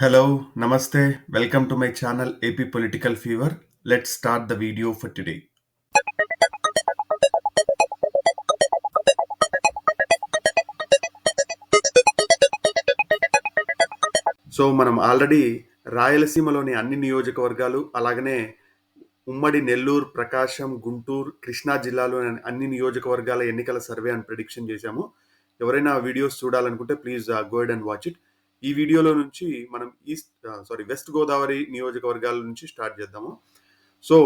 Hello, Namaste. Welcome to my channel AP Political Fever. Let's start the video for today. మనం already రాయలసీమలోని అన్ని నియోజకవర్గాలు అలాగనే ఉమ్మడి నెల్లూరు, ప్రకాశం, గుంటూరు, కృష్ణా జిల్లాలోని అన్ని నియోజకవర్గాల ఎన్నికల సర్వే అండ్ ప్రిడిక్షన్ చేశాము. ఎవరైనా ఆ వీడియోస్ చూడాలనుకుంటే please go ahead and watch it. ఈ వీడియోలో నుంచి మనం వెస్ట్ గోదావరి నియోజకవర్గాల నుంచి స్టార్ట్ చేద్దాము. సో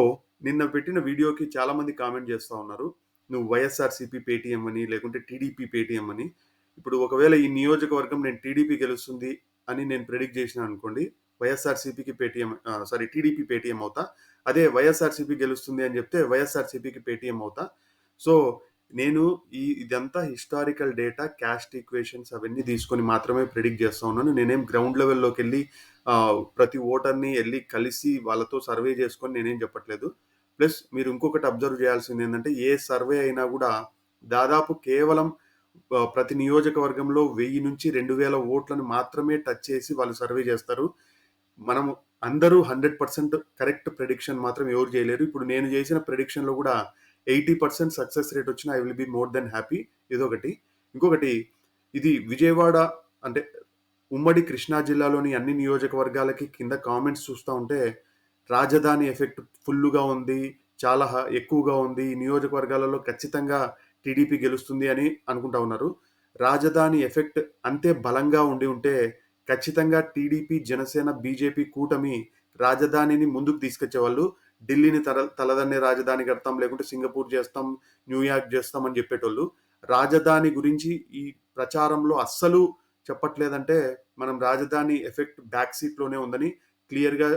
నిన్న పెట్టిన వీడియోకి చాలా మంది కామెంట్ చేస్తూ ఉన్నారు. నువ్వు వైఎస్ఆర్సీపీ పేటీఎం అని లేకుంటే టీడీపీ పేటీఎం అని. ఇప్పుడు ఒకవేళ ఈ నియోజకవర్గం నేను టీడీపీ గెలుస్తుంది అని నేను ప్రెడిక్ట్ చేసిన అనుకోండి, వైఎస్ఆర్సీపీకి పేటీఎం టీడీపీ పేటీఎం అవుతా. అదే వైఎస్ఆర్సీపీ గెలుస్తుంది అని చెప్తే వైఎస్ఆర్సీపీకి పేటీఎం అవుతా. సో నేను ఇదంతా హిస్టారికల్ డేటా, క్యాస్ట్ ఈక్వేషన్స్ అవన్నీ తీసుకొని మాత్రమే ప్రిడిక్ట్ చేస్తా ఉన్నాను. నేనేం గ్రౌండ్ లెవెల్లోకి వెళ్ళి ప్రతి ఓటర్ని వెళ్ళి కలిసి వాళ్ళతో సర్వే చేసుకొని నేనేం చెప్పట్లేదు. ప్లస్ మీరు ఇంకొకటి అబ్జర్వ్ చేయాల్సింది ఏంటంటే, ఏ సర్వే అయినా కూడా దాదాపు కేవలం ప్రతి నియోజకవర్గంలో 1000 నుంచి 2000 ఓట్లను మాత్రమే టచ్ చేసి వాళ్ళు సర్వే చేస్తారు. మనం అందరూ 100% కరెక్ట్ ప్రెడిక్షన్ మాత్రం ఎవరు చేయలేరు. ఇప్పుడు నేను చేసిన ప్రెడిక్షన్లో కూడా 80% సక్సెస్ రేట్ వచ్చినా I will be more than happy. ఇదొకటి. ఇంకొకటి, ఇది విజయవాడ అంటే ఉమ్మడి కృష్ణా జిల్లాలోని అన్ని నియోజకవర్గాలకి కింద కామెంట్స్ చూస్తూ ఉంటే రాజధాని ఎఫెక్ట్ ఫుల్గా ఉంది, చాలా ఎక్కువగా ఉంది, ఈ నియోజకవర్గాలలో ఖచ్చితంగా టీడీపీ గెలుస్తుంది అని అనుకుంటా ఉన్నారు. రాజధాని ఎఫెక్ట్ అంతే బలంగా ఉండి ఉంటే ఖచ్చితంగా టీడీపీ, జనసేన, బీజేపీ కూటమి రాజధానిని ముందుకు తీసుకొచ్చేవాళ్ళు. ఢిల్లీని తలదన్నే రాజధాని కడతాం, లేకుంటే సింగపూర్ చేస్తాం, న్యూయార్క్ చేస్తాం అని చెప్పేటోళ్ళు. రాజధాని గురించి ఈ ప్రచారంలో అస్సలు చెప్పట్లేదంటే మనం రాజధాని ఎఫెక్ట్ బ్యాక్ సీట్లోనే ఉందని క్లియర్గా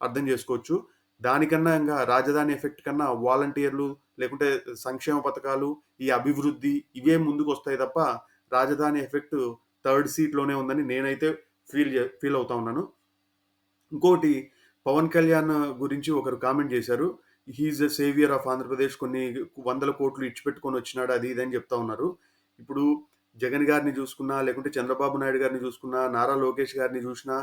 అర్థం చేసుకోవచ్చు. దానికన్నా ఇంకా రాజధాని ఎఫెక్ట్ కన్నా వాలంటీర్లు లేకుంటే సంక్షేమ పథకాలు, ఈ అభివృద్ధి ఇవే ముందుకు వస్తాయి తప్ప రాజధాని ఎఫెక్ట్ థర్డ్ సీట్లోనే ఉందని నేనైతే ఫీల్ అవుతా ఉన్నాను. ఇంకోటి, పవన్ కళ్యాణ్ గురించి ఒకరు కామెంట్ చేశారు. He's a saviour of Andhra Pradesh, కొన్ని వందల కోట్లు ఇచ్చిపెట్టుకొని వచ్చినాడు అది ఇది అని చెప్తా ఉన్నారు. ఇప్పుడు జగన్ గారిని చూసుకున్నా, లేకుంటే చంద్రబాబు నాయుడు గారిని చూసుకున్నా, నారా లోకేష్ గారిని చూసినా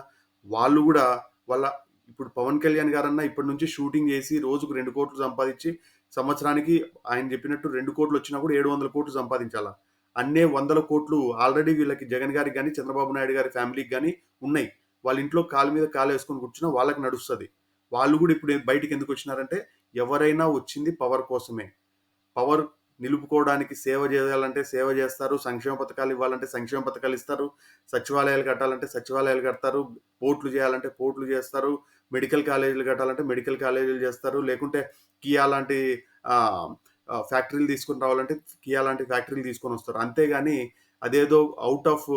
వాళ్ళు కూడా వాళ్ళ ఇప్పుడు పవన్ కళ్యాణ్ గారన్నా ఇప్పటి నుంచి షూటింగ్ చేసి రోజుకు 2 కోట్లు సంపాదించి సంవత్సరానికి ఆయన చెప్పినట్టు 2 కోట్లు వచ్చినా కూడా 700 కోట్లు సంపాదించాలా. అన్నే 100 కోట్లు ఆల్రెడీ వీళ్ళకి జగన్ గారికి కానీ చంద్రబాబు నాయుడు గారి ఫ్యామిలీకి కానీ ఉన్నాయి. వాళ్ళ ఇంట్లో కాలు మీద కాలు వేసుకొని కూర్చున్నా వాళ్ళకి నడుస్తుంది. వాళ్ళు కూడా ఇప్పుడు బయటికి ఎందుకు వచ్చినారంటే ఎవరైనా వచ్చింది పవర్ కోసమే. పవర్ నిలుపుకోవడానికి సేవ చేయాలంటే సేవ చేస్తారు, సంక్షేమ పథకాలు ఇవ్వాలంటే సంక్షేమ పథకాలు ఇస్తారు, సచివాలయాలు కట్టాలంటే సచివాలయాలు కడతారు, పోర్ట్లు చేయాలంటే పోర్ట్లు చేస్తారు, మెడికల్ కాలేజీలు కట్టాలంటే మెడికల్ కాలేజీలు చేస్తారు, లేకుంటే కియా లాంటి ఫ్యాక్టరీలు తీసుకొని రావాలంటే కియా లాంటి ఫ్యాక్టరీలు తీసుకొని వస్తారు. అంతేగాని అదేదో అవుట్ ఆఫ్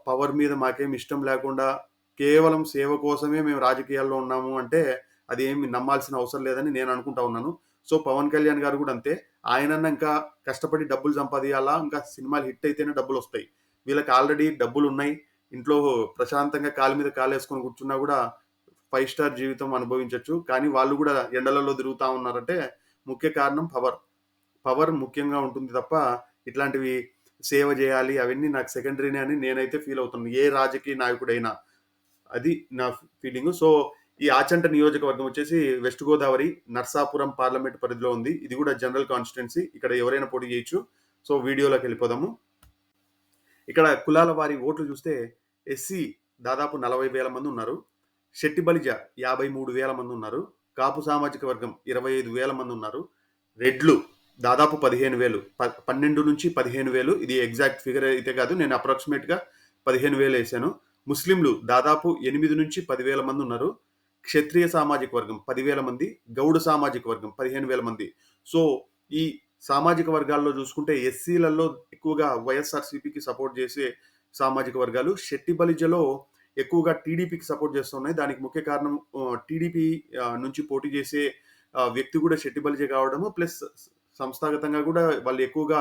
పవర్ మీద మాకేం ఇష్టం లేకుండా కేవలం సేవ కోసమే మేము రాజకీయాల్లో ఉన్నాము అంటే అది ఏమి నమ్మాల్సిన అవసరం లేదని నేను అనుకుంటా ఉన్నాను. సో పవన్ కళ్యాణ్ గారు కూడా అంతే. ఆయనన్నా ఇంకా కష్టపడి డబ్బులు సంపాదించాలా, ఇంకా సినిమాలు హిట్ అయితేనే డబ్బులు వస్తాయి. వీళ్ళకి ఆల్రెడీ డబ్బులు ఉన్నాయి. ఇంట్లో ప్రశాంతంగా కాలు మీద కాలు వేసుకొని కూర్చున్నా కూడా 5 స్టార్ జీవితం అనుభవించవచ్చు. కానీ వాళ్ళు కూడా ఎండలలో తిరుగుతా ఉన్నారంటే ముఖ్య కారణం పవర్. పవర్ ముఖ్యంగా ఉంటుంది తప్ప ఇట్లాంటివి సేవ చేయాలి అవన్నీ నాకు సెకండరీనే అని నేనైతే ఫీల్ అవుతున్నాను, ఏ రాజకీయ నాయకుడైనా. అది నా ఫీలింగ్. సో ఈ ఆచంట నియోజకవర్గం వచ్చేసి వెస్ట్ గోదావరి నర్సాపురం పార్లమెంట్ పరిధిలో ఉంది. ఇది కూడా జనరల్ కాన్స్టిట్యున్సీ. ఇక్కడ ఎవరైనా పోటీ చేయొచ్చు. సో వీడియోలోకి వెళ్ళిపోదాము. ఇక్కడ కులాల వారి ఓట్లు చూస్తే ఎస్సీ దాదాపు 40,000 మంది ఉన్నారు. శెట్టి బలిజ 53,000 మంది ఉన్నారు. కాపు సామాజిక వర్గం 25,000 మంది ఉన్నారు. రెడ్లు దాదాపు 15,000, 12 నుంచి 15,000. ఇది ఎగ్జాక్ట్ ఫిగర్ అయితే కాదు, నేను అప్రాక్సిమేట్గా 15,000 వేసాను. ముస్లింలు దాదాపు 8 నుంచి 10,000 మంది ఉన్నారు. క్షత్రియ సామాజిక వర్గం 10,000 మంది, గౌడ సామాజిక వర్గం 15,000 మంది. సో ఈ సామాజిక వర్గాల్లో చూసుకుంటే ఎస్సీలలో ఎక్కువగా వైఎస్ఆర్సీపీకి సపోర్ట్ చేసే సామాజిక వర్గాలు, శెట్టి బలిజలో ఎక్కువగా టీడీపీకి సపోర్ట్ చేస్తున్నాయి. దానికి ముఖ్య కారణం టీడీపీ నుంచి పోటీ చేసే వ్యక్తి కూడా శెట్టి బలిజ కావడము, ప్లస్ సంస్థాగతంగా కూడా వాళ్ళు ఎక్కువగా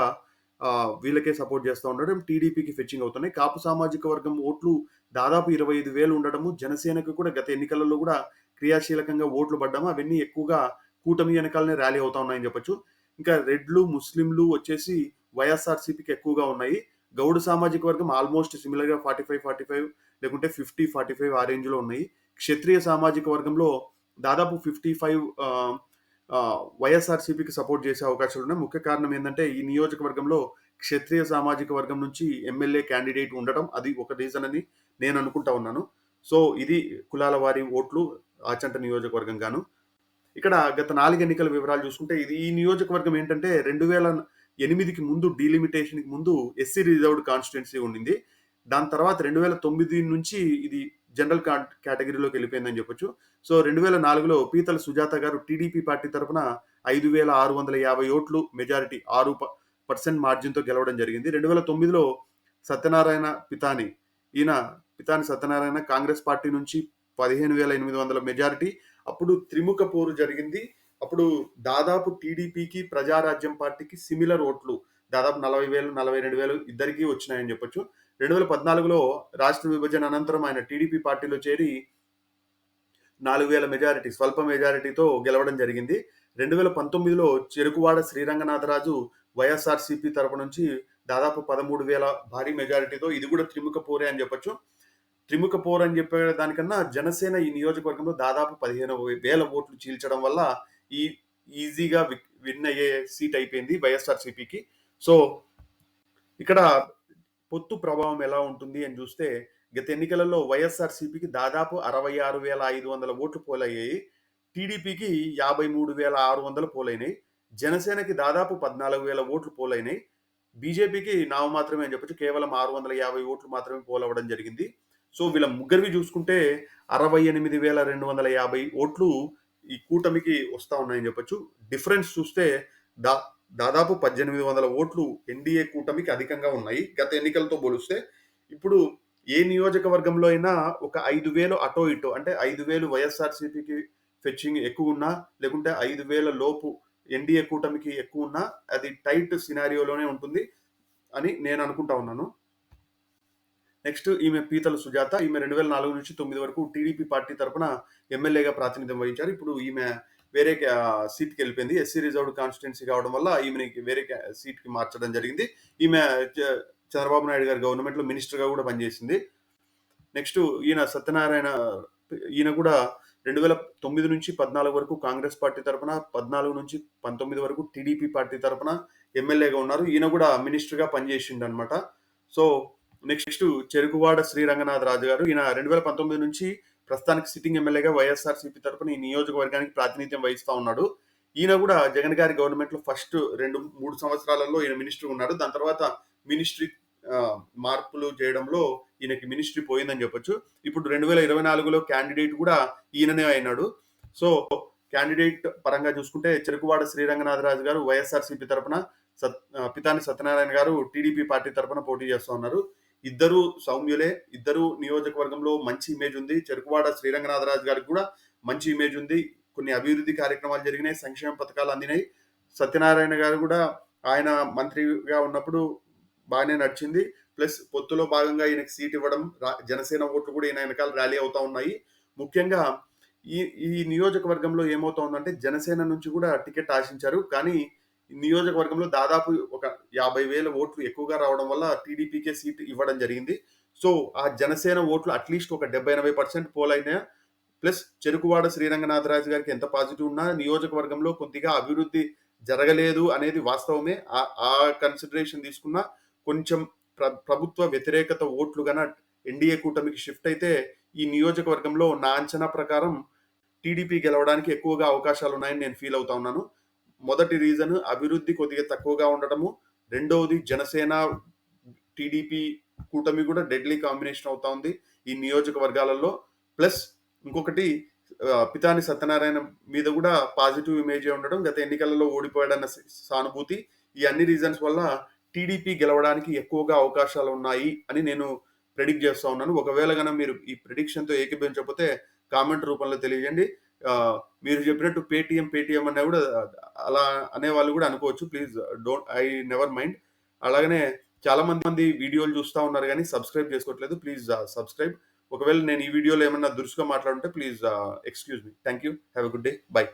వీళ్ళకే సపోర్ట్ చేస్తూ ఉండడం టీడీపీకి ఫెచ్చింగ్ అవుతున్నాయి. కాపు సామాజిక వర్గం ఓట్లు దాదాపు 25,000 ఉండడము, జనసేనకు కూడా గత ఎన్నికలలో కూడా క్రియాశీలకంగా ఓట్లు పడ్డాము, అవన్నీ ఎక్కువగా కూటమి వెనకాలనే ర్యాలీ అవుతా ఉన్నాయని చెప్పొచ్చు. ఇంకా రెడ్లు, ముస్లింలు వచ్చేసి వైఎస్ఆర్సీపీకి ఎక్కువగా ఉన్నాయి. గౌడ సామాజిక వర్గం ఆల్మోస్ట్ సిమిలర్గా 45 45 లేకుంటే 50, 45 ఆ రేంజ్‌లో ఉన్నాయి. క్షత్రియ సామాజిక వర్గంలో దాదాపు 55 వైఎస్ఆర్‌సీపీకి సపోర్ట్ చేసే అవకాశాలున్నాయి. ముఖ్య కారణం ఏందంటే, ఈ నియోజకవర్గంలో క్షత్రియ సామాజిక వర్గం నుంచి ఎమ్మెల్యే క్యాండిడేట్ ఉండడం అది ఒక రీజన్ అని నేను అనుకుంటా ఉన్నాను. సో, ఇది కులాల వారి ఓట్లు ఆచంట నియోజకవర్గం గాను. ఇక్కడ గత 4 ఎన్నికల వివరాలు చూసుకుంటే ఈ నియోజకవర్గం ఏంటంటే 2008కి ముందు డీలిమిటేషన్‌కి ముందు ఎస్సీ రిజర్వ్డ్ కాన్స్టిట్యుయెన్సీ ఉండింది. దాని తర్వాత 2009 నుంచి ఇది జనరల్ కేటగిరీలోకి వెళ్ళిపోయిందని చెప్పొచ్చు. సో, 2004లో పీతల సుజాత గారు టీడీపీ పార్టీ తరపున 5,650 ఓట్లు మెజారిటీ 6% మార్జిన్‌తో గెలవడం జరిగింది. 2009లో సత్యనారాయణ పితాని ఈయన పితాని సత్యనారాయణ కాంగ్రెస్ పార్టీ నుంచి 15,800 మెజారిటీ. అప్పుడు త్రిముఖ పోరు జరిగింది. అప్పుడు దాదాపు టీడీపీకి, ప్రజారాజ్యం పార్టీకి సిమిలర్ ఓట్లు దాదాపు 40,000, 42,000 ఇద్దరికీ వచ్చినాయని చెప్పొచ్చు. 2014లో రాష్ట్ర విభజన అనంతరం ఆయన టీడీపీ పార్టీలో చేరి 4,000 మెజారిటీ స్వల్ప మెజారిటీతో గెలవడం జరిగింది. 2019లో చెరుకువాడ శ్రీరంగనాథరాజు వైఎస్ఆర్‌సీపీ తరపు నుంచి దాదాపు 13,000 భారీ మెజారిటీతో ఇది కూడా త్రిముఖ పోరే అని చెప్పొచ్చు. త్రిముఖ పోర్ అని చెప్పే దానికన్నా జనసేన ఈ నియోజకవర్గంలో దాదాపు 15,000 ఓట్లు చీల్చడం వల్ల ఈ ఈజీగా విన్ అయ్యే సీట్ అయిపోయింది వైఎస్ఆర్‌సీపీకి. సో, ఇక్కడ పొత్తు ప్రభావం ఎలా ఉంటుంది అని చూస్తే గత ఎన్నికలలో వైఎస్ఆర్‌సీపీకి దాదాపు 66,500 ఓట్లు పోలయ్యాయి. టీడీపీకి 53,600 పోలైనాయి. జనసేనకి దాదాపు 14,000 ఓట్లు పోలైనాయి. బీజేపీకి నామమాత్రమే అని చెప్పొచ్చు. కేవలం 650 ఓట్లు మాత్రమే పోలవ్వడం జరిగింది. సో, వీళ్ళ ముగ్గురివి చూసుకుంటే 68,250 ఓట్లు ఈ కూటమికి వస్తా ఉన్నాయని చెప్పొచ్చు. డిఫరెన్స్ చూస్తే దా దాదాపు 1,800 ఓట్లు ఎన్డీఏ కూటమికి అధికంగా ఉన్నాయి గత ఎన్నికలతో పోలిస్తే. ఇప్పుడు ఏ నియోజకవర్గంలో అయినా ఒక 5,000 అటో ఇటో అంటే 5,000 వైఎస్ఆర్‌సీపీకి ఫెచ్చింగ్ ఎక్కువున్నా, లేకుంటే 5,000 లోపు ఎన్డీఏ కూటమికి ఎక్కువున్నా అది టైట్ సినారియోలోనే ఉంటుంది అని నేను అనుకుంటా ఉన్నాను. నెక్స్ట్ ఈమె పీతల సుజాత. ఈమె 2004 నుంచి 9 వరకు టీడీపీ పార్టీ తరపున ఎమ్మెల్యేగా ప్రాతినిధ్యం వహించారు. ఇప్పుడు ఈమె వేరే సీట్‌కి వెళ్ళిపోయింది. ఎస్సీ రిజర్వ్డ్ కాన్స్టిట్యుయెన్సీ కావడం వల్ల ఈమెని వేరే సీట్‌కి మార్చడం జరిగింది. ఈమె చంద్రబాబు నాయుడు గారి గవర్నమెంట్‌లో మినిస్టర్‌గా కూడా పనిచేసింది. నెక్స్ట్ ఈయన సత్యనారాయణ ఈయన కూడా 2009 నుంచి 14 వరకు కాంగ్రెస్ పార్టీ తరపున, 14 నుంచి 19 వరకు టీడీపీ పార్టీ తరపున ఎమ్మెల్యేగా ఉన్నారు. ఈయన కూడా మినిస్టర్‌గా పనిచేసిండనమాట. సో, నెక్స్ట్ చెరుకువాడ శ్రీరంగనాథరాజు గారు. ఈయన 2019 నుంచి ప్రస్తుతానికి సిట్టింగ్ ఎమ్మెల్యేగా వైఎస్ఆర్‌సీపీ తరపున ఈ నియోజకవర్గానికి ప్రాతినిధ్యం వహిస్తా ఉన్నాడు. ఈయన కూడా జగన్ గారి గవర్నమెంట్‌లో ఫస్ట్ 2, 3 సంవత్సరాలలో ఈయన మినిస్టర్ ఉన్నాడు. దాని తర్వాత మినిస్ట్రీ మార్పులు చేయడంలో ఈయనకి మినిస్ట్రీ పోయిందని చెప్పొచ్చు. ఇప్పుడు 2024లో క్యాండిడేట్ కూడా ఈయననే అయినాడు. సో, క్యాండిడేట్ పరంగా చూసుకుంటే చెరుకువాడ శ్రీరంగనాథరాజు గారు వైఎస్ఆర్‌సీపీ తరపున, పితాని సత్యనారాయణ గారు టీడీపీ పార్టీ తరపున పోటీ చేస్తా ఉన్నారు. ఇద్దరు సౌమ్యులే. ఇద్దరు నియోజకవర్గంలో మంచి ఇమేజ్ ఉంది. చెరుకువాడ శ్రీరంగనాథరాజు గారికి కూడా మంచి ఇమేజ్ ఉంది. కొన్ని అభివృద్ధి కార్యక్రమాలు జరిగినాయి. సంక్షేమ పథకాలు అందినాయి. సత్యనారాయణ గారు కూడా ఆయన మంత్రిగా ఉన్నప్పుడు బాగానే నడిచింది. ప్లస్ పొత్తులో భాగంగా ఈయనకి సీట్ ఇవ్వడం, జనసేన ఓట్లు కూడా ఈయన వెనకాల ర్యాలీ అవుతా ఉన్నాయి. ముఖ్యంగా ఈ ఈ నియోజకవర్గంలో ఏమవుతోందంటే జనసేన నుంచి కూడా టికెట్ ఆశించారు. కానీ ఈ నియోజకవర్గంలో దాదాపు ఒక 50,000 ఓట్లు ఎక్కువగా రావడం వల్ల టీడీపీకే సీట్ ఇవ్వడం జరిగింది. సో, ఆ జనసేన ఓట్లు అట్‌లీస్ట్ ఒక 70-80% పోలైనా ప్లస్ చెరుకువాడ శ్రీరంగనాథరాజు గారికి ఎంత పాజిటివ్ ఉన్నా నియోజకవర్గంలో కొద్దిగా అభివృద్ధి జరగలేదు అనేది వాస్తవమే. ఆ కన్సిడరేషన్ తీసుకున్నా కొంచెం ప్రభుత్వ వ్యతిరేకత ఓట్లు గన ఎన్డీఏ కూటమికి షిఫ్ట్ అయితే ఈ నియోజకవర్గంలో నా అంచనా ప్రకారం టీడీపీ గెలవడానికి ఎక్కువగా అవకాశాలు ఉన్నాయని నేను ఫీల్ అవుతా ఉన్నాను. మొదటి రీజన్ అభివృద్ధి కొద్దిగా తక్కువగా ఉండటము. రెండవది జనసేన, టీడీపీ కూటమి కూడా డెడ్లీ కాంబినేషన్ అవుతా ఉంది ఈ నియోజకవర్గాలలో. ప్లస్ ఇంకొకటి పితాని సత్యనారాయణ మీద కూడా పాజిటివ్ ఇమేజే ఉండడం, గత ఎన్నికలలో ఓడిపోయాడన్న సానుభూతి. ఈ అన్ని రీజన్స్ వల్ల టీడీపీ గెలవడానికి ఎక్కువగా అవకాశాలు ఉన్నాయి అని నేను ప్రెడిక్ట్ చేస్తా ఉన్నాను. ఒకవేళ గన మీరు ఈ ప్రిడిక్షన్‌తో ఏకీభవించకపోతే కామెంట్ రూపంలో తెలియజేయండి. మీరు చెప్పినట్టు పేటీఎం అన్నా కూడా అలా అనేవాళ్ళు కూడా అనుకోవచ్చు. Please I never mind. అలాగనే చాలా మంది వీడియోలు చూస్తా ఉన్నారు గానీ సబ్స్క్రైబ్ చేసుకోవట్లేదు. Please subscribe. ఒకవేళ నేను ఈ వీడియోలో ఏమన్నా దురుసుగా మాట్లాడుంటే please excuse me. Thank you. Have a good day. By.